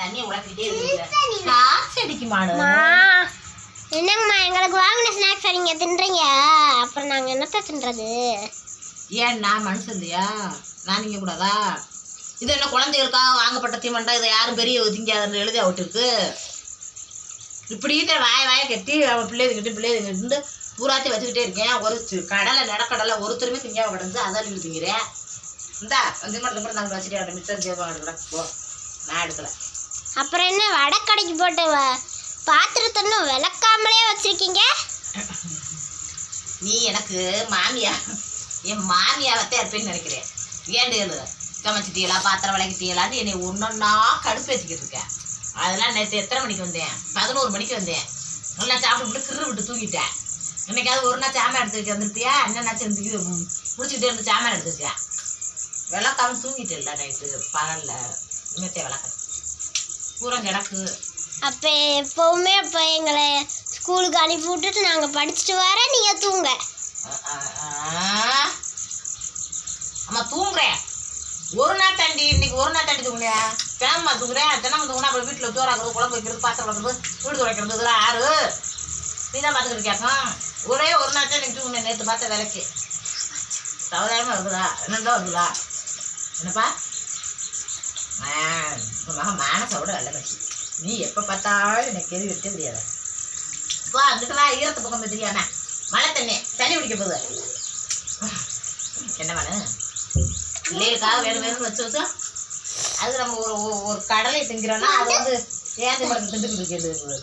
தண்ணியை உழக்கிட்டே இருக்கீங்க. காசு அடிக்குமானு என்னங்கம்மா எங்களுக்கு வாங்கின ஸ்நாக்ஸ் நீங்க தின்றீங்க, அப்புறம் நாங்க என்னத்த தின்றது? ஏன் நான் மனுஷன் இல்லையா? நான் திங்க கூடாதா? இது என்ன குழந்தைகளுக்காக வாங்கப்பட்ட தீமண்டா? இதை யாரும் பெரிய திங்காத எழுதி விட்டுருக்கு. இப்படி வாய கட்டி அவன் பிள்ளைங்க பூராத்தி வச்சுக்கிட்டே இருக்கேன். ஒரு கடலை நடக்கடலை ஒருத்தருமே திங்காம கிடந்து அதான் நீங்க திங்கிறேன். இந்தா அந்த மட்டும் நாங்கள் வச்சுட்டு மிச்சம் சேவாங்க போ, நான் எடுக்கல. அப்புறம் என்ன வடக்கடைக்கு போட்டு பாத்திரத்தை விளக்காமலே வச்சிருக்கீங்க? நீ எனக்கு மாமியா, என் மாமியாவத்தே இருப்பேன்னு நினைக்கிறேன். ஏண்டு சமைச்சிட்டீங்களா, பாத்திரம் விளக்கிட்டீங்களான்னு என்னை ஒன்னொன்னா கடுப்பேற்றிக்கிட்டு இருக்கேன். அதெல்லாம் நேற்று எத்தனை மணிக்கு வந்தேன்? 11 மணிக்கு வந்தேன். நல்லா சாப்பிட்டு கிரு விட்டு தூங்கிட்டேன். இன்னைக்காவது ஒரு நாள் சாமான் எடுத்து வச்சு வந்துருப்பியா? என்னன்னாச்சும் முடிச்சுக்கிட்டே இருந்து சாமான் எடுத்து வச்சேன். விளக்காம தூங்கிட்டு இல்லை நைட்டு பகல்ல. இன்னத்தைய விளக்க பூரா கிடக்கு. அப்போ எப்பவுமே அப்போ எங்களை ஸ்கூலுக்கு அனுப்பி விட்டுட்டு நாங்கள் படிச்சுட்டு வர நீங்கள் தூங்க. ஆமா தூங்குறேன். ஒரு நாள் தாண்டி இன்னைக்கு ஒரு நாள் தாண்டி தூங்குறியா? தினமா தூங்குறேன். தினமும் தூங்கினா அப்புறம் வீட்டில் சோறாக்குறது, குழம்பு வைக்கிறது, பாத்திரம் வைக்கிறது, வீடு துடைக்கிறது, இதெல்லாம் ஆறு நீ தான் பார்த்துக்கிட்டு கேட்கும். ஒரே ஒரு நாள் தான் இன்னைக்கு தூங்குனேன். நேற்று பார்த்த வேலைக்கு சௌதாயமாக இருக்குதா? என்னதான் இருக்குதா? என்னப்பா மகன் மானசோட நல்ல கட்சி. நீ எப்போ பார்த்தாலும் எனக்கு எது விட்டே தெரியாத. வா அங்கிட்டு வா, ஈரத்து பக்கம் தெரியாம மழை தண்ணி குடிக்க போகுது. என்ன வேணு பிள்ளைகளுக்காக வேணும்னு வச்சு அது நம்ம ஒரு கடலை திங்கிறோன்னா அது ஏந்தி மரத்தை திண்டுக்கிட்டு இருக்கிறது.